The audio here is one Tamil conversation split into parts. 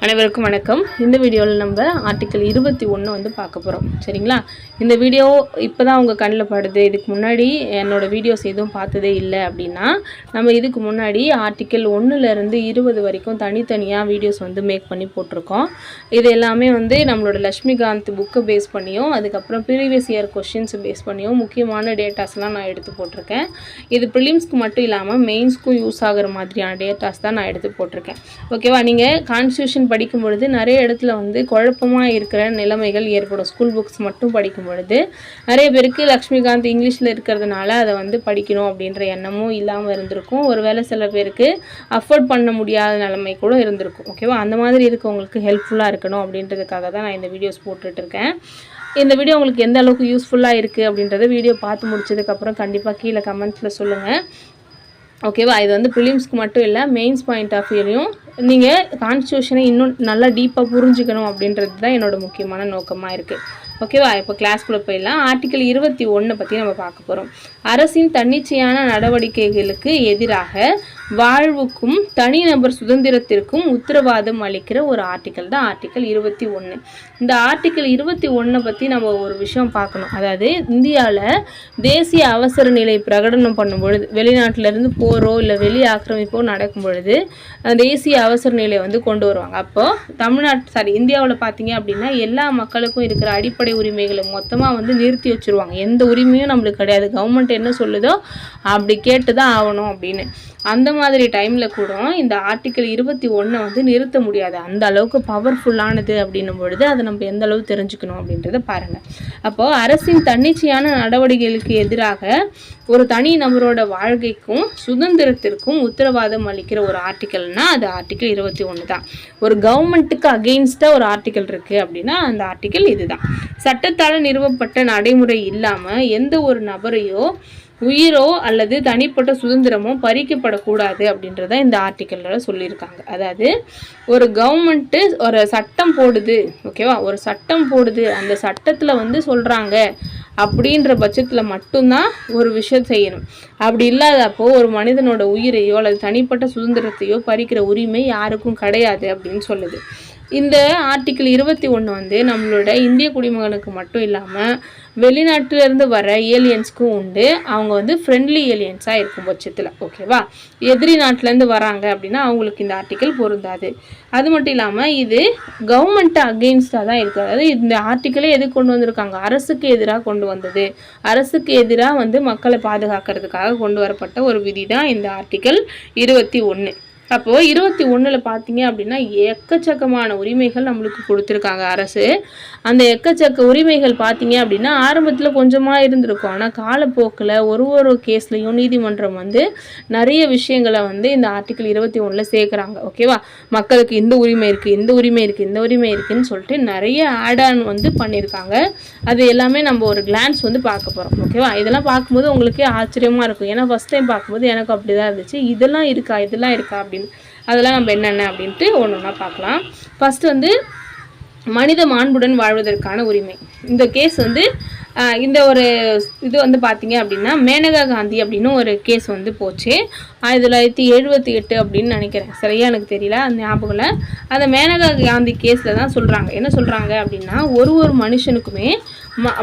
அனைவருக்கும் வணக்கம். இந்த வீடியோவில் நம்ம ஆர்டிக்கல் 21 வந்து பார்க்க போகிறோம். சரிங்களா? இந்த வீடியோ இப்போ தான் உங்கள் கண்ணில் படுது, இதுக்கு முன்னாடி என்னோடய வீடியோஸ் எதுவும் பார்த்ததே இல்லை அப்படின்னா, நம்ம இதுக்கு முன்னாடி ஆர்டிக்கல் 1லேருந்து 20 வரைக்கும் தனித்தனியாக வீடியோஸ் வந்து மேக் பண்ணி போட்டிருக்கோம். இது எல்லாமே வந்து நம்மளோட லக்ஷ்மிகாந்த் புக்கை பேஸ் பண்ணியும், அதுக்கப்புறம் ப்ரீவியஸ் இயர் கொஷின்ஸ் பேஸ் பண்ணியும் முக்கியமான டேட்டாஸ்லாம் நான் எடுத்து போட்டிருக்கேன். இது ப்ரிலிம்ஸ்க்கு மட்டும் இல்லாமல் மெயின்ஸ்க்கும் யூஸ் ஆகிற மாதிரியான டேட்டாஸ் தான் நான் எடுத்து போட்டிருக்கேன். ஓகேவா? நீங்கள் கான்ஸ்டியூஷன் படிக்கும் பொழுது நிறைய இடத்துல வந்து குழப்பமாக இருக்கிற நிலைமைகள் ஏற்படும். ஸ்கூல் புக்ஸ் மட்டும் படிக்கும் பொழுது நிறைய பேருக்கு லக்ஷ்மிகாந்த் இங்கிலீஷில் இருக்கிறதுனால அதை வந்து படிக்கணும் அப்படின்ற எண்ணமும் இல்லாமல் இருந்திருக்கும். ஒருவேளை சில பேருக்கு அஃபோர்ட் பண்ண முடியாத நிலைமை கூட இருந்திருக்கும். ஓகேவா? அந்த மாதிரி இருக்கவங்களுக்கு ஹெல்ப்ஃபுல்லாக இருக்கணும் அப்படின்றதுக்காக தான் நான் இந்த வீடியோஸ் போட்டுட்ருக்கேன். இந்த வீடியோ உங்களுக்கு எந்த அளவுக்கு யூஸ்ஃபுல்லாக இருக்குது அப்படின்றத வீடியோ பார்த்து முடிச்சதுக்கப்புறம் கண்டிப்பாக கீழே கமெண்ட்ஸில் சொல்லுங்கள். ஓகேவா? இது வந்து ப்ரிலிம்ஸ்க்கு மட்டும் இல்லை, மெயின்ஸ் பாயிண்ட் ஆஃப் வியூலையும் நீங்கள் கான்ஸ்டியூஷனை இன்னும் நல்லா டீப்பாக புரிஞ்சுக்கணும் அப்படின்றது தான் என்னோடய முக்கியமான நோக்கமாக இருக்குது. ஓகேவா? இப்போ கிளாஸ்க்குள்ளே போயிடலாம். ஆர்டிக்கல் 21 பற்றி நம்ம பார்க்க போகிறோம். அரசின் தன்னிச்சையான நடவடிக்கைகளுக்கு எதிராக வாழ்வுக்கும் தனிநபர் சுதந்திரத்திற்கும் உத்தரவாதம் அளிக்கிற ஒரு ஆர்டிக்கல் தான் ஆர்டிக்கல் 21. இந்த ஆர்டிக்கல் 21 பற்றி நம்ம ஒரு விஷயம் பார்க்கணும். அதாவது இந்தியாவில் தேசிய அவசர நிலை பிரகடனம் பண்ணும் பொழுது, வெளிநாட்டிலேருந்து போகிறோ இல்லை வெளி ஆக்கிரமிப்போ நடக்கும் பொழுது தேசிய அவசர நிலை வந்து கொண்டு வருவாங்க. அப்போது இந்தியாவில் பார்த்தீங்க அப்படின்னா எல்லா மக்களுக்கும் இருக்கிற அடிப்படை உரிமைகளை மொத்தமாக வந்து நிறுத்தி வச்சுருவாங்க. எந்த உரிமையும் நம்மளுக்கு கிடையாது. கவர்மெண்ட் என்ன சொல்லுதோ அப்படி கேட்டு தான் ஆகணும் அப்படின்னு. அந்த மாதிரி டைமில் கூட இந்த ஆர்டிக்கல் 21 வந்து நிறுத்த முடியாது. அந்த அளவுக்கு பவர்ஃபுல்லானது அப்படின்னும் பொழுது அதை நம்ம எந்த அளவு தெரிஞ்சுக்கணும் அப்படின்றத பாருங்கள். அப்போது அரசின் தன்னிச்சையான நடவடிக்கைகளுக்கு எதிராக ஒரு தனி நபரோட வாழ்க்கைக்கும் சுதந்திரத்திற்கும் உத்தரவாதம் அளிக்கிற ஒரு ஆர்டிக்கல்னால் அது ஆர்டிக்கல் 21 தான். ஒரு கவர்மெண்ட்டுக்கு அகெயின்ஸ்டாக ஒரு ஆர்டிக்கல் இருக்குது அப்படின்னா அந்த ஆர்டிக்கல் இதுதான். சட்டத்தால் நிறுவப்பட்ட நடைமுறை இல்லாமல் எந்த ஒரு நபரையோ உயிரோ அல்லது தனிப்பட்ட சுதந்திரமோ பறிக்கப்படக்கூடாது அப்படின்றத இந்த ஆர்டிக்கலில் சொல்லியிருக்காங்க. அதாவது ஒரு கவர்மெண்ட்டு ஒரு சட்டம் போடுது, ஓகேவா? ஒரு சட்டம் போடுது, அந்த சட்டத்தில் வந்து சொல்கிறாங்க அப்படின்ற பட்சத்தில் மட்டும்தான் ஒரு விஷயம் செய்யணும். அப்படி இல்லாதப்போ ஒரு மனிதனோட உயிரையோ அல்லது தனிப்பட்ட சுதந்திரத்தையோ பறிக்கிற உரிமை யாருக்கும் கிடையாது அப்படின்னு சொல்லுது. இந்த ஆர்டிக்கல் 21 வந்து நம்மளோட இந்திய குடிமகனுக்கு மட்டும் இல்லாமல் வெளிநாட்டிலேருந்து வர ஏலியன்ஸ்க்கும் உண்டு. அவங்க வந்து ஃப்ரெண்ட்லி ஏலியன்ஸாக இருக்கும் பட்சத்தில், ஓகேவா? எதிரி நாட்டிலேருந்து வராங்க அப்படின்னா அவங்களுக்கு இந்த ஆர்டிக்கல் பொருந்தாது. அது மட்டும் இல்லாமல் இது கவர்மெண்ட்டு அகெயின்ஸ்டாக தான் இருக்குது. அதாவது இந்த ஆர்டிக்கலே எது கொண்டு வந்திருக்காங்க? அரசுக்கு எதிராக கொண்டு வந்தது. அரசுக்கு எதிராக வந்து மக்களை பாதுகாக்கிறதுக்காக கொண்டு வரப்பட்ட ஒரு விதி தான் இந்த ஆர்டிக்கல் 21. அப்போது 21 பார்த்தீங்க அப்படின்னா எக்கச்சக்கமான உரிமைகள் நம்மளுக்கு கொடுத்துருக்காங்க அரசு. அந்த எக்கச்சக்க உரிமைகள் பார்த்தீங்க அப்படின்னா ஆரம்பத்தில் கொஞ்சமாக இருந்திருக்கும். ஆனால் காலப்போக்கில் ஒரு கேஸ்லையும் நீதிமன்றம் வந்து நிறைய விஷயங்களை வந்து இந்த ஆர்டிக்கல் 21 சேர்க்குறாங்க. ஓகேவா? மக்களுக்கு இந்த உரிமை இருக்குது, இந்த உரிமை இருக்குது, இந்த உரிமை இருக்குதுன்னு சொல்லிட்டு நிறைய ஆட் ஆன் வந்து பண்ணியிருக்காங்க. அது எல்லாமே நம்ம ஒரு கிளான்ஸ் வந்து பார்க்க போகிறோம். ஓகேவா? இதெல்லாம் பார்க்கும்போது உங்களுக்கே ஆச்சரியமாக இருக்கும். ஏன்னா ஃபஸ்ட் டைம் பார்க்கும்போது எனக்கு அப்படி தான் இருந்துச்சு. இதெல்லாம் இருக்கா அப்படின்னு. அதெல்லாம் நம்ம என்னென்ன அப்படின்ட்டு ஒன்று ஒன்றா பார்க்கலாம். ஃபஸ்ட்டு வந்து மனித மாண்புடன் வாழ்வதற்கான உரிமை. இந்த கேஸ் வந்து இந்த ஒரு இது வந்து பார்த்தீங்க அப்படின்னா மேனகா காந்தி அப்படின்னு ஒரு கேஸ் வந்து போச்சு 1978 அப்படின்னு நினைக்கிறேன். சரியாக எனக்கு தெரியல, அந்த ஞாபகம்ல. அந்த மேனகா காந்தி கேஸில் தான் சொல்கிறாங்க. என்ன சொல்கிறாங்க அப்படின்னா ஒரு மனுஷனுக்குமே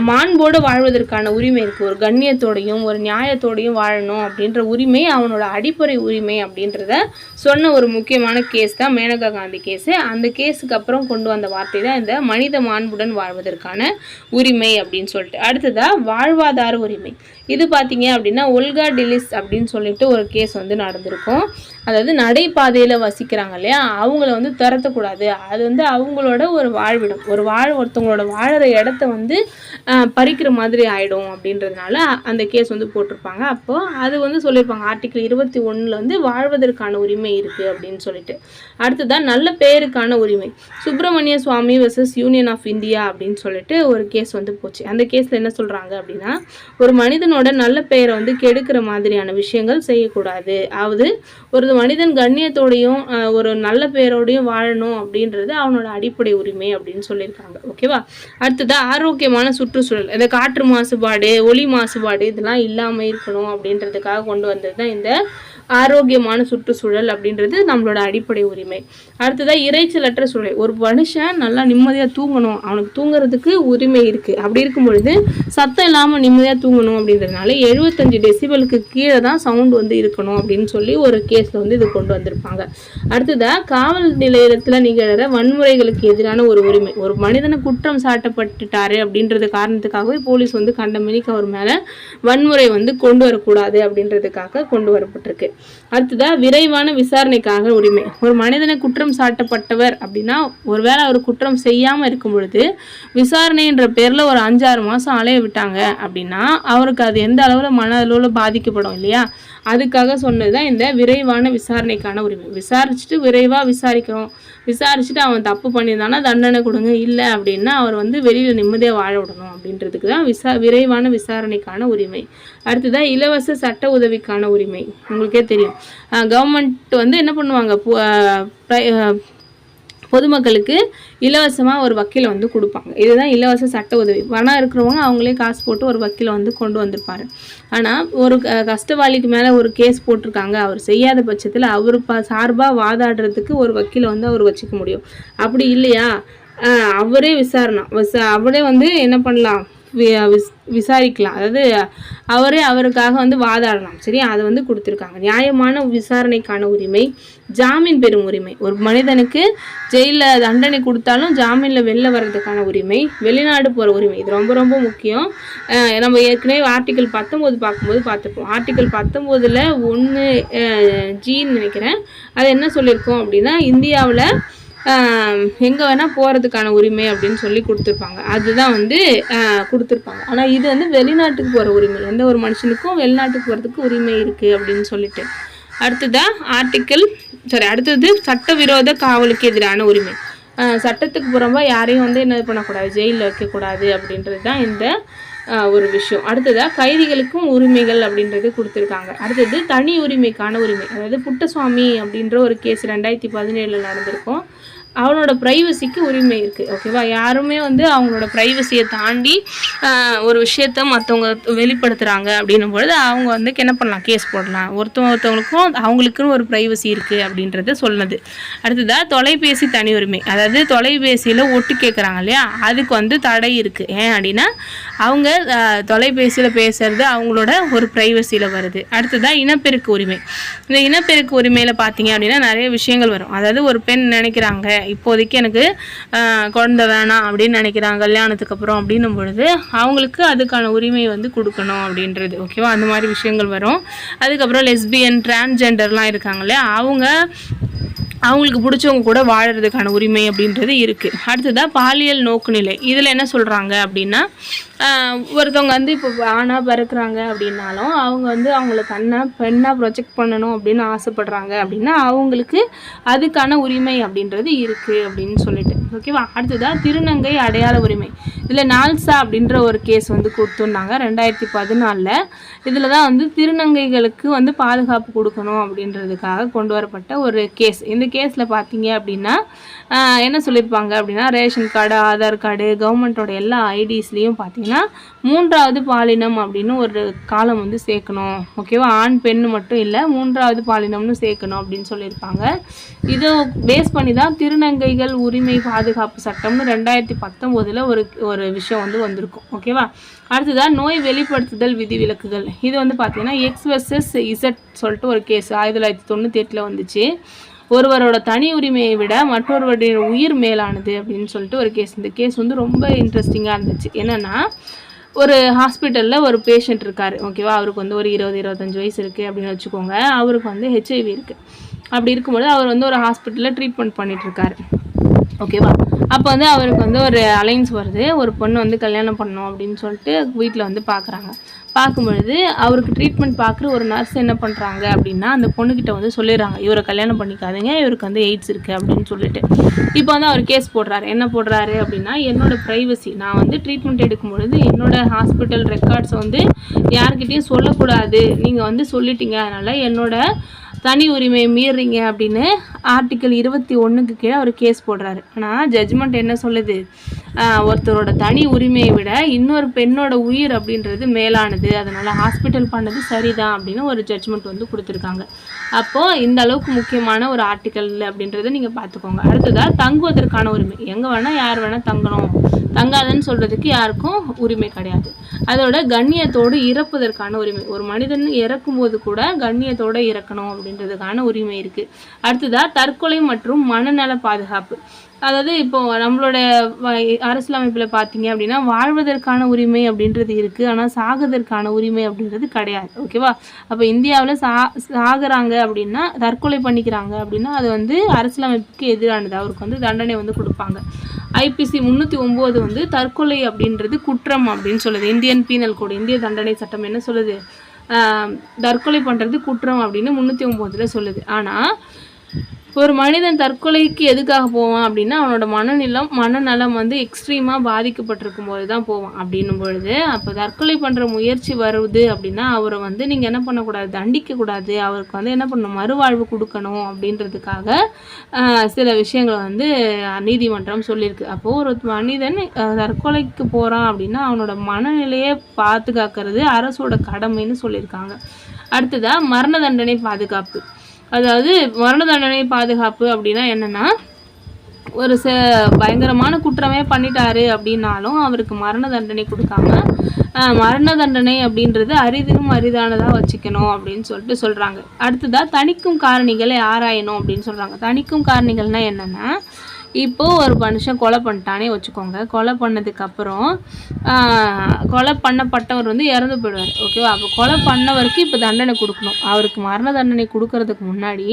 மாண்போடு வாழ்வதற்கான உரிமை இருக்குது. ஒரு கண்ணியத்தோடையும் ஒரு நியாயத்தோடையும் வாழணும் அப்படின்ற உரிமை அவனோட அடிப்படை உரிமை அப்படின்றத சொன்ன ஒரு முக்கியமான கேஸ் தான் மேனகா காந்தி கேஸு. அந்த கேஸுக்கு அப்புறம் கொண்டு வந்த வார்த்தை தான் இந்த மனித மாண்புடன் வாழ்வதற்கான உரிமை அப்படின்னு சொல்லிட்டு. அடுத்ததாக வாழ்வாதார உரிமை. இது பார்த்தீங்க அப்படின்னா ஒல்கா டெலிஸ் அப்படின்னு சொல்லிட்டு ஒரு கேஸ் வந்து நடந்திருக்கும். அதாவது நடைபாதையில் வசிக்கிறாங்க இல்லையா, அவங்கள வந்து துரத்தக்கூடாது. அது வந்து அவங்களோட ஒரு வாழ்விடம், ஒருத்தவங்களோட வாழற இடத்த வந்து பறிக்கிற மாதிரி ஆகிடும் அப்படின்றதுனால அந்த கேஸ் வந்து போட்டிருப்பாங்க. அப்போது அது வந்து சொல்லியிருப்பாங்க ஆர்டிக்கல் 21 வந்து வாழ்வதற்கான உரிமை இருக்குது அப்படின்னு சொல்லிட்டு. அடுத்ததான் நல்ல பெயருக்கான உரிமை. சுப்பிரமணிய சுவாமி வெர்சஸ் யூனியன் ஆஃப் இந்தியா அப்படின்னு சொல்லிட்டு ஒரு கேஸ் வந்து போச்சு. அந்த கேஸில் என்ன சொல்கிறாங்க அப்படின்னா ஒரு மனிதனோட நல்ல பெயரை வந்து கெடுக்கிற மாதிரியான விஷயங்கள் செய்யக்கூடாது. அதாவது ஒரு மனிதன் கண்ணியத்தோடையும் ஒரு நல்ல பெயரோடையும் வாழணும் அப்படின்றது அவனோட அடிப்படை உரிமை அப்படின்னு சொல்லியிருக்காங்க. ஓகேவா? அடுத்ததாக ஆரோக்கியமான சுற்றுச்சூழல். இந்த காற்று மாசுபாடு, ஒளி மாசுபாடு இதெல்லாம் இல்லாமல் இருக்கணும் அப்படின்றதுக்காக கொண்டு வந்தது தான் இந்த ஆரோக்கியமான சுற்றுச்சூழல் அப்படின்றது நம்மளோட அடிப்படை உரிமை. அடுத்ததாக இறைச்சலற்ற சூழல். ஒரு மனுஷன் நல்லா நிம்மதியாக தூங்கணும், அவனுக்கு தூங்குறதுக்கு உரிமை இருக்குது. அப்படி இருக்கும் பொழுது சத்தம் இல்லாமல் நிம்மதியாக தூங்கணும் அப்படின்றதுனால 75 டெசிபலுக்கு கீழே தான் சவுண்டு வந்து இருக்கணும் அப்படின்னு சொல்லி ஒரு கேஸில் வந்து இது கொண்டு வந்திருப்பாங்க. அடுத்ததாக காவல் நிலையத்தில் நிகழற வன்முறைகளுக்கு எதிரான ஒரு உரிமை. ஒரு மனிதனை குற்றம் சாட்டப்பட்டுட்டாரு அப்படின்றது காரணத்துக்காகவே போலீஸ் வந்து கண்டமணிக்கு அவர் மேலே வன்முறை வந்து கொண்டு வரக்கூடாது அப்படின்றதுக்காக கொண்டு வரப்பட்டிருக்கு. அடுத்ததாக விரைவான விசாரணைக்காக உரிமை. ஒரு மனிதனை குற்றம் சாட்டப்பட்டவர் அப்படின்னா ஒருவேளை அவர் குற்றம் செய்யாமல் இருக்கும் பொழுது விசாரணைன்ற பேரில் ஒரு 5-6 மாதம் அலைய விட்டாங்க அப்படின்னா அவருக்கு அது எந்த அளவில் மன அளவில் பாதிக்கப்படும் இல்லையா? அதுக்காக சொன்னதுதான் இந்த விரைவான விசாரணைக்கான உரிமை. விசாரிச்சுட்டு விரைவாக விசாரிச்சுட்டு அவன் தப்பு பண்ணியிருந்தானா தண்டனை கொடுங்க, இல்லை அப்படின்னா அவர் வந்து வெளியில் நிம்மதியாக வாழ விடணும் அப்படின்றதுக்கு தான் விரைவான விசாரணைக்கான உரிமை. அடுத்ததான் இலவச சட்ட உதவிக்கான உரிமை. உங்களுக்கே தெரியும், கவர்மெண்ட் வந்து என்ன பண்ணுவாங்க, பொதுமக்களுக்கு இலவசமாக ஒரு வக்கீலை வந்து கொடுப்பாங்க. இதுதான் இலவச சட்ட உதவி. பணம் இருக்கிறவங்க அவங்களே காசு போட்டு ஒரு வக்கீலை வந்து கொண்டு வந்திருப்பாரு. ஆனால் ஒரு கஷ்டவாளிக்கு மேலே ஒரு கேஸ் போட்டிருக்காங்க, அவர் செய்யாத பட்சத்தில் அவர் சார்பாக வாதாடுறதுக்கு ஒரு வக்கீலை வந்து அவர் வச்சுக்க முடியும். அப்படி இல்லையா, அவரே அவரே வந்து என்ன பண்ணலாம், விசாரிக்கலாம். அதாவது அவருக்காக வந்து வாதாடலாம். சரி, அதை வந்து கொடுத்துருக்காங்க. நியாயமான விசாரணைக்கான உரிமை, ஜாமீன் பெறும் உரிமை. ஒரு மனிதனுக்கு ஜெயிலில் தண்டனை கொடுத்தாலும் ஜாமீனில் வெளில வர்றதுக்கான உரிமை, வெளிநாடு போகிற உரிமை. இது ரொம்ப ரொம்ப முக்கியம். நம்ம ஏற்கனவே ஆர்டிக்கல் 19 பார்க்கும்போது பார்த்துருப்போம். ஆர்டிக்கல் 19ல் 1Gன்னு நினைக்கிறேன், அது என்ன சொல்லியிருக்கோம் அப்படின்னா இந்தியாவில் எங்கே வேணால் போகிறதுக்கான உரிமை அப்படின்னு சொல்லி கொடுத்துருப்பாங்க. அதுதான் வந்து கொடுத்துருப்பாங்க. ஆனால் இது வந்து வெளிநாட்டுக்கு போகிற உரிமை. எந்த ஒரு மனுஷனுக்கும் வெளிநாட்டுக்கு போகிறதுக்கு உரிமை இருக்குது அப்படின்னு சொல்லிட்டு. அடுத்தது சட்டவிரோத காவலுக்கு எதிரான உரிமை. சட்டத்துக்கு புறம்பா யாரையும் வந்து என்ன பண்ணக்கூடாது, ஜெயிலில் வைக்கக்கூடாது அப்படின்றது தான் இந்த ஒரு விஷயம். அடுத்ததாக கைதிகளுக்கும் உரிமைகள் அப்படின்றது கொடுத்துருக்காங்க. அடுத்தது தனி உரிமைக்கான உரிமை. அதாவது புட்டசுவாமி அப்படின்ற ஒரு கேஸ் 2017 நடந்திருக்கும். அவனோட ப்ரைவசிக்கு உரிமை இருக்குது. ஓகேவா? யாருமே வந்து அவங்களோட ப்ரைவசியை தாண்டி ஒரு விஷயத்த மற்றவங்க வெளிப்படுத்துகிறாங்க அப்படின்னும் பொழுது அவங்க வந்து என்ன பண்ணலாம், கேஸ் போடலாம். ஒருத்தவங்களுக்கும் அவங்களுக்குன்னு ஒரு ப்ரைவசி இருக்குது அப்படின்றத சொன்னது. அடுத்ததாக தொலைபேசி தனி உரிமை. அதாவது தொலைபேசியில் ஒட்டு கேட்குறாங்க இல்லையா, அதுக்கு வந்து தடை இருக்குது. ஏன் அப்படின்னா அவங்க தொலைபேசியில் பேசுகிறது அவங்களோட ஒரு ப்ரைவசியில் வருது. அடுத்ததாக இனப்பெருக்க உரிமை. இந்த இனப்பெருக்க உரிமையில் பார்த்தீங்க அப்படின்னா நிறைய விஷயங்கள் வரும். அதாவது ஒரு பெண் நினைக்கிறாங்க, இப்போதைக்கு எனக்கு குழந்தை வேணாம் அப்படின்னு நினைக்கிறாங்க கல்யாணத்துக்கு அப்புறம் அப்படின்னும் பொழுது அவங்களுக்கு அதுக்கான உரிமை வந்து கொடுக்கணும் அப்படின்றது. ஓகேவா? அந்த மாதிரி விஷயங்கள் வரும். அதுக்கப்புறம் லெஸ்பியன், டிரான்ஸ்ஜெண்டர்லாம் இருக்காங்க இல்லையா, அவங்களுக்கு பிடிச்சவங்க கூட வாழறதுக்கான உரிமை அப்படின்றது இருக்குது. அடுத்ததாக பாலியல் நோக்குநிலை. இதில் என்ன சொல்கிறாங்க அப்படின்னா ஒருத்தவங்க வந்து இப்போ ஆணாக பிறக்கிறாங்க அப்படின்னாலும் அவங்க வந்து அவங்கள பெண்ணாக ப்ரொஜெக்ட் பண்ணணும் அப்படின்னு ஆசைப்படுறாங்க அப்படின்னா அவங்களுக்கு அதுக்கான உரிமை அப்படின்றது இருக்குது அப்படின்னு சொல்லிட்டு. ஓகேவா? அடுத்ததாக திருநங்கை அடையாள உரிமை. இதில் நால்சா அப்படின்ற ஒரு கேஸ் வந்து கொடுத்துருந்தாங்க 2014. இதில் தான் வந்து திருநங்கைகளுக்கு வந்து பாதுகாப்பு கொடுக்கணும் அப்படின்றதுக்காக கொண்டு வரப்பட்ட ஒரு கேஸ். இந்த கேஸில் பார்த்தீங்க அப்படின்னா என்ன சொல்லியிருப்பாங்க அப்படின்னா ரேஷன் கார்டு, ஆதார் கார்டு, கவர்மெண்ட்டோட எல்லா ஐடிஸ்லேயும் பார்த்தீங்கன்னா 3வது பாலினம் அப்படின்னு ஒரு காலம் வந்து சேர்க்கணும். ஓகேவா? ஆண் பெண்ணு மட்டும் இல்லை, 3வது பாலினம்னு சேர்க்கணும் அப்படின்னு சொல்லியிருப்பாங்க. இதை பேஸ் பண்ணி தான் திருநங்கைகள் உரிமை பாதுகாப்பு சட்டம்னு 2019 ஒரு விஷயம் வந்து வந்திருக்கும். ஓகேவா? அடுத்ததான் நோய் வெளிப்படுத்துதல் விதிவிலக்குகள். இது வந்து பார்த்தீங்கன்னா X vs Z சொல்லிட்டு ஒரு கேஸ் 1998 வந்துச்சு. ஒருவரோட தனி உரிமையை விட மற்றொருவருடைய உயிர் மேலானது அப்படின்னு சொல்லிட்டு ஒரு கேஸ். இந்த கேஸ் வந்து ரொம்ப இன்ட்ரெஸ்டிங்காக இருந்துச்சு. என்னென்னா ஒரு ஹாஸ்பிட்டலில் ஒரு பேஷண்ட் இருக்கார். ஓகேவா? அவருக்கு வந்து ஒரு 20-25 வயசு இருக்குது அப்படின்னு வச்சுக்கோங்க. அவருக்கு வந்து HIV இருக்குது. அப்படி இருக்கும்போது அவர் வந்து ஒரு ஹாஸ்பிட்டலில் ட்ரீட்மெண்ட் பண்ணிகிட்ருக்காரு. ஓகேவா? அப்போ வந்து அவருக்கு வந்து ஒரு அலைன்ஸ் வருது, ஒரு பொண்ணு வந்து கல்யாணம் பண்ணணும் அப்படின்னு சொல்லிட்டு வீட்டில் வந்து பார்க்குறாங்க. பார்க்கும்பொழுது அவருக்கு ட்ரீட்மெண்ட் பார்க்குற ஒரு நர்ஸ் என்ன பண்ணுறாங்க அப்படின்னா அந்த பொண்ணுக்கிட்ட வந்து சொல்லிடுறாங்க, இவரை கல்யாணம் பண்ணிக்காதீங்க, இவருக்கு வந்து எய்ட்ஸ் இருக்குது அப்படின்னு சொல்லிட்டு. இப்போ வந்து அவர் கேஸ் போடுறாரு. என்ன போடுறாரு அப்படின்னா என்னோடய ப்ரைவசி, நான் வந்து ட்ரீட்மெண்ட் எடுக்கும் பொழுது என்னோடய ஹாஸ்பிட்டல் ரெக்கார்ட்ஸை வந்து யார்கிட்டையும் சொல்லக்கூடாது, நீங்கள் வந்து சொல்லிட்டீங்க, அதனால் என்னோட தனி உரிமையை மீறீங்க அப்படின்னு ஆர்டிக்கல் 21க்கு கீழே அவர் கேஸ் போடுறாரு. ஆனால் ஜட்ஜ்மெண்ட் என்ன சொல்லுது, ஒருத்தரோட தனி உரிமையை விட இன்னொரு பெண்ணோட உயிர் அப்படின்றது மேலானது, அதனால் ஹாஸ்பிட்டல் பண்ணது சரிதான் அப்படின்னு ஒரு ஜட்ஜ்மெண்ட் வந்து கொடுத்துருக்காங்க. அப்போது இந்த அளவுக்கு முக்கியமான ஒரு ஆர்டிக்கல் அப்படின்றத நீங்கள் பார்த்துக்கோங்க. அடுத்ததாக தங்குவதற்கான உரிமை, எங்கே வேணால் யார் வேணால் தங்கணும், தங்காதன்னு சொல்கிறதுக்கு யாருக்கும் உரிமை கிடையாது. அதோட கண்ணியத்தோடு இறப்பதற்கான உரிமை, ஒரு மனிதன் இறக்கும்போது கூட கண்ணியத்தோடு இறக்கணும் அப்படின்றதுக்கான உரிமை இருக்குது. அடுத்ததாக தற்கொலை மற்றும் மனநல பாதுகாப்பு, அதாவது இப்போ நம்மளோட அரசியலமைப்பில் பார்த்தீங்க அப்படின்னா வாழ்வதற்கான உரிமை அப்படின்றது இருக்குது, ஆனால் சாகிறதற்கான உரிமை அப்படின்றது கிடையாது. ஓகேவா? அப்போ இந்தியாவில் சாகுறாங்க அப்படின்னா, தற்கொலை பண்ணிக்கிறாங்க அப்படின்னா அது வந்து அரசியலமைப்புக்கு எதிரானது, அவருக்கு வந்து தண்டனை வந்து கொடுப்பாங்க. ஐபிசி 309 வந்து தற்கொலை அப்படின்றது குற்றம் அப்படின்னு சொல்லுது. இந்தியன் பீனல் கோடு, இந்திய தண்டனை சட்டம் என்ன சொல்லுது, தற்கொலை பண்ணுறது குற்றம் அப்படின்னு 309 சொல்லுது. ஆனால் ஒரு மனிதன் தற்கொலைக்கு எதுக்காக போவான் அப்படின்னா, அவனோட மனநலம் வந்து எக்ஸ்ட்ரீமாக பாதிக்கப்பட்டிருக்கும் போது தான் போவான். அப்படின்னும் பொழுது அப்போ தற்கொலை பண்ணுற முயற்சி வருது அப்படின்னா அவரை வந்து நீங்கள் என்ன பண்ணக்கூடாது, தண்டிக்கக்கூடாது, அவருக்கு வந்து என்ன பண்ணணும், மறுவாழ்வு கொடுக்கணும் அப்படின்றதுக்காக சில விஷயங்களை வந்து நீதிமன்றம் சொல்லியிருக்கு. அப்போது ஒரு மனிதன் தற்கொலைக்கு போகிறான் அப்படின்னா அவனோட மனநிலையை பாதுகாக்கிறது அரசோட கடமைன்னு சொல்லியிருக்காங்க. அடுத்ததாக மரண தண்டனை பாதுகாப்பு, அதாவது மரண தண்டனை பாதுகாப்பு அப்படின்னா என்னென்னா, ஒரு பயங்கரமான குற்றமே பண்ணிட்டாரு அப்படின்னாலும் அவருக்கு மரண தண்டனை கொடுக்காம மரண தண்டனை அப்படின்றது அரிதினும் அரிதானதாக வச்சுக்கணும் அப்படின்னு சொல்லிட்டு சொல்கிறாங்க. அடுத்ததாக தணிக்கும் காரணிகளை ஆராயணும் அப்படின்னு சொல்கிறாங்க. தணிக்கும் காரணிகள்னால் என்னென்னா, இப்போது ஒரு மனுஷன் கொலை பண்ணிட்டானே வச்சுக்கோங்க, கொலை பண்ணதுக்கப்புறம் கொலை பண்ணப்பட்டவர் வந்து இறந்து போயிடுவார். ஓகேவா? அப்போ கொலை பண்ணவருக்கு இப்போ தண்டனை கொடுக்கணும். அவருக்கு மரண தண்டனை கொடுக்கறதுக்கு முன்னாடி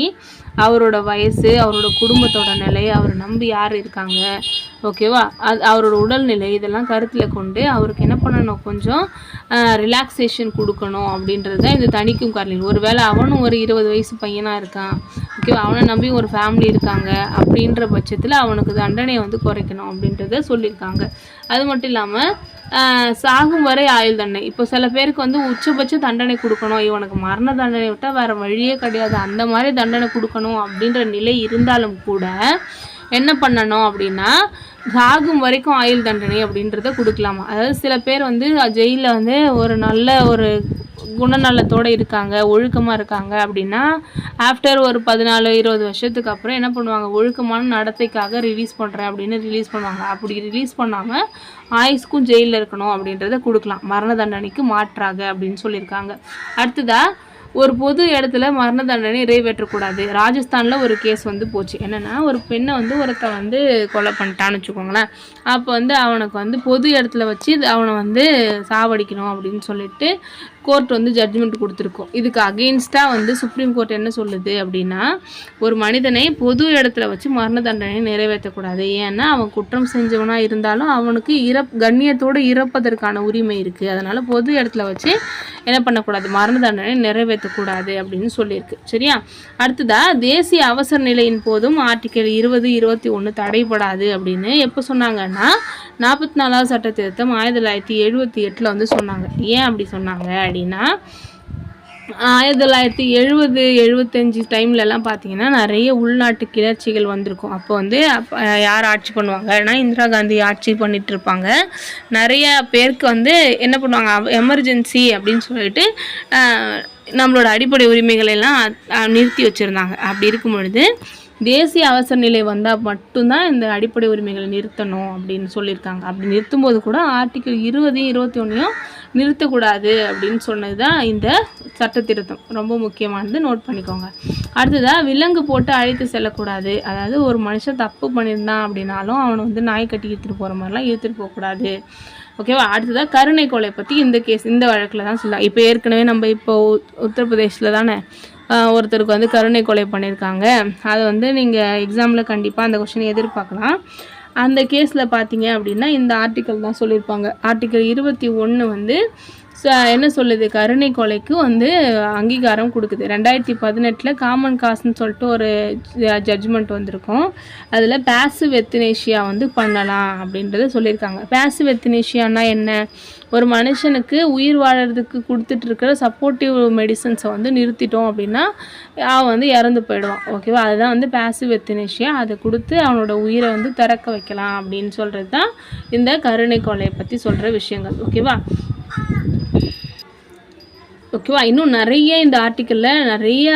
அவரோட வயசு, அவரோட குடும்பத்தோட நிலை, அவரை நம்பி யார் இருக்காங்க, ஓகேவா, அவரோட உடல்நிலை, இதெல்லாம் கருத்தில் கொண்டு அவருக்கு என்ன பண்ணணும், கொஞ்சம் ரிலாக்ஸேஷன் கொடுக்கணும் அப்படின்றது தான் இந்த தணிக்கும் காரணிகள். ஒருவேளை அவனும் ஒரு 20 வயசு பையனாக இருக்கான், ஓகேவா, அவனை நம்பி ஒரு ஃபேமிலி இருக்காங்க அப்படின்ற பட்சத்தில் அவனுக்கு தண்டனையை வந்து குறைக்கணும் அப்படின்றத சொல்லியிருக்காங்க. அது மட்டும் இல்லாமல் சாகும் வரை ஆயுள் தண்டனை, இப்போ சில பேருக்கு வந்து உச்சபட்ச தண்டனை கொடுக்கணும், இவனுக்கு மரண தண்டனை விட்டால் வேறு வழியே கிடையாது, அந்த மாதிரி தண்டனை கொடுக்கணும் அப்படின்ற நிலை இருந்தாலும் கூட என்ன பண்ணணும் அப்படின்னா, சாகும் வரைக்கும் ஆயுள் தண்டனை அப்படின்றத கொடுக்கலாமா. அதாவது சில பேர் வந்து ஜெயிலில் வந்து ஒரு நல்ல ஒரு குணநலத்தோடு இருக்காங்க, ஒழுக்கமாக இருக்காங்க அப்படின்னா ஆஃப்டர் ஒரு 14-20 வருஷத்துக்கு அப்புறம் என்ன பண்ணுவாங்க, ஒழுக்கமான நடத்தைக்காக ரிலீஸ் பண்ணுறேன் அப்படின்னு ரிலீஸ் பண்ணுவாங்க. அப்படி ரிலீஸ் பண்ணாமல் ஆயுஸ்க்கும் ஜெயிலில் இருக்கணும் அப்படின்றத கொடுக்கலாம், மரண தண்டனைக்கு மாற்றாக அப்படின்னு சொல்லியிருக்காங்க. அடுத்ததாக ஒரு பொது இடத்துல மரண தண்டனை நிறைவேற்றக்கூடாது. ராஜஸ்தானில் ஒரு கேஸ் வந்து போச்சு. என்னென்னா, ஒரு பெண்ணை வந்து ஒருத்தன் வந்து கொலை பண்ணிட்டான்னு வச்சுக்கோங்களேன். அப்போ வந்து அவனுக்கு வந்து பொது இடத்துல வச்சு அவனை வந்து சாவடிக்கணும் அப்படின்னு சொல்லிட்டு கோர்ட் வந்து ஜட்ஜ்மெண்ட் கொடுத்துருக்கோம். இதுக்கு அகெயின்ஸ்டாக வந்து சுப்ரீம் கோர்ட் என்ன சொல்லுது அப்படின்னா, ஒரு மனிதனை பொது இடத்துல வச்சு மரண தண்டனை நிறைவேற்றக்கூடாது. ஏன்னா அவன் குற்றம் செஞ்சவனாக இருந்தாலும் அவனுக்கு கண்ணியத்தோடு இறப்பதற்கான உரிமை இருக்குது. அதனால் பொது இடத்துல வச்சு என்ன பண்ணக்கூடாது, மரண தண்டனை நிறைவேற்றக்கூடாது அப்படின்னு சொல்லியிருக்கு. சரியா? அடுத்ததாக தேசிய அவசர நிலையின் போதும் ஆர்டிக்கல் 20-21 தடைப்படாது அப்படின்னு எப்போ சொன்னாங்கன்னா, 44வது சட்ட திருத்தம் 1978 வந்து சொன்னாங்க. ஏன் அப்படி சொன்னாங்க அப்படின்னா, 1970-75 டைம்லலாம் பார்த்தீங்கன்னா நிறைய உள்நாட்டு கிளர்ச்சிகள் வந்திருக்கும். அப்போ வந்து யார் ஆட்சி பண்ணுவாங்கன்னா, இந்திரா காந்தி ஆட்சி பண்ணிட்டு இருப்பாங்க. நிறைய பேருக்கு வந்து என்ன பண்ணுவாங்க, எமர்ஜென்சி அப்படின்னு சொல்லிட்டு நம்மளோட அடிப்படை உரிமைகளை எல்லாம் நிறுத்தி வச்சுருந்தாங்க. அப்படி இருக்கும் பொழுது தேசிய அவசர நிலை வந்தால் மட்டும்தான் இந்த அடிப்படை உரிமைகளை நிறுத்தணும் அப்படின்னு சொல்லியிருக்காங்க. அப்படி நிறுத்தும்போது கூட ஆர்டிக்கல் 20-21 நிறுத்தக்கூடாது அப்படின்னு சொன்னது தான் இந்த சட்ட திருத்தம். ரொம்ப முக்கியமானது, நோட் பண்ணிக்கோங்க. அடுத்ததாக விலங்கு போட்டு அழைத்து செல்லக்கூடாது. அதாவது ஒரு மனுஷன் தப்பு பண்ணியிருந்தான் அப்படின்னாலும் அவனை வந்து நாய் கட்டி இழுத்துட்டு போகிற மாதிரிலாம் இழுத்துட்டு போகக்கூடாது. ஓகேவா? அடுத்ததாக கருணை கொலை பற்றி இந்த வழக்கில் தான் சொல்லலாம். இப்போ ஏற்கனவே நம்ம இப்போ உத்தரப்பிரதேசில் தானே ஒருத்தருக்கு வந்து கருணை கொலை பண்ணியிருக்காங்க. அதை வந்து நீங்கள் எக்ஸாமில் கண்டிப்பாக அந்த கொஸ்டின் எதிர்பார்க்கலாம். அந்த கேஸில் பார்த்தீங்க அப்படின்னா இந்த ஆர்டிக்கல் தான் சொல்லியிருப்பாங்க. ஆர்டிக்கல் 21 வந்து என்ன சொல்லுது, கருணை கொலைக்கு வந்து அங்கீகாரம் கொடுக்குது. 2018 காமன் காஸ்ன்னு சொல்லிட்டு ஒரு ஜட்ஜ்மெண்ட் வந்திருக்கும். அதில் பேசிவ் எத்தனேஷியா வந்து பண்ணலாம் அப்படின்றத சொல்லியிருக்காங்க. பேசிவ் எத்தனேஷியானா என்ன, ஒரு மனுஷனுக்கு உயிர் வாழறதுக்கு கொடுத்துட்ருக்கிற சப்போர்ட்டிவ் மெடிசன்ஸை வந்து நிறுத்திட்டோம் அப்படின்னா அவன் வந்து இறந்து போயிடுவான். ஓகேவா, அதுதான் வந்து பேசிவ் எத்தனேஷியா. அதை கொடுத்து அவனோட உயிரை வந்து திறக்க வைக்கலாம் அப்படின்னு சொல்கிறது தான் இந்த கருணை கொலையை பற்றி சொல்கிற விஷயங்கள். ஓகேவா, இன்னும் நிறைய இந்த ஆர்டிக்கலில் நிறைய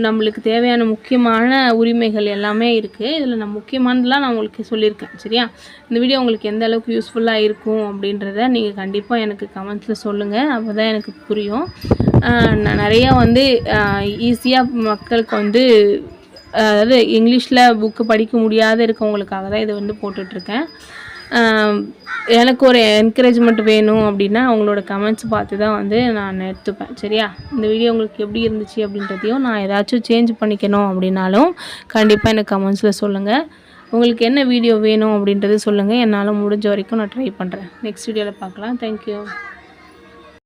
நம்மளுக்கு தேவையான முக்கியமான உரிமைகள் எல்லாமே இருக்குது. இதில் நான் முக்கியமானதெல்லாம் நான் உங்களுக்கு சொல்லியிருக்கேன். சரியா, இந்த வீடியோ உங்களுக்கு எந்த அளவுக்கு யூஸ்ஃபுல்லாக இருக்கும் அப்படின்றத நீங்கள் கண்டிப்பாக எனக்கு கமெண்ட்ஸில் சொல்லுங்கள். அப்போ தான் எனக்கு புரியும். நான் நிறையா வந்து ஈஸியாக மக்களுக்கு வந்து அதாவது இங்கிலீஷில் புக்கு படிக்க முடியாத இருக்கவங்களுக்காக தான் இதை வந்து போட்டுட்ருக்கேன். எனக்கு ஒரு என்கரேஜ்மெண்ட் வேணும் அப்படின்னா அவங்களோட கமெண்ட்ஸ் பார்த்து தான் வந்து நான் எடுத்துப்பேன். சரியா, இந்த வீடியோ உங்களுக்கு எப்படி இருந்துச்சு அப்படின்றதையும் நான் ஏதாச்சும் சேஞ்ச் பண்ணிக்கணும் அப்படின்னாலும் கண்டிப்பாக எனக்கு கமெண்ட்ஸில் சொல்லுங்கள். உங்களுக்கு என்ன வீடியோ வேணும் அப்படின்றது சொல்லுங்கள். என்னால் முடிஞ்ச வரைக்கும் நான் ட்ரை பண்ணுறேன். நெக்ஸ்ட் வீடியோவில் பார்க்கலாம். தேங்க்யூ.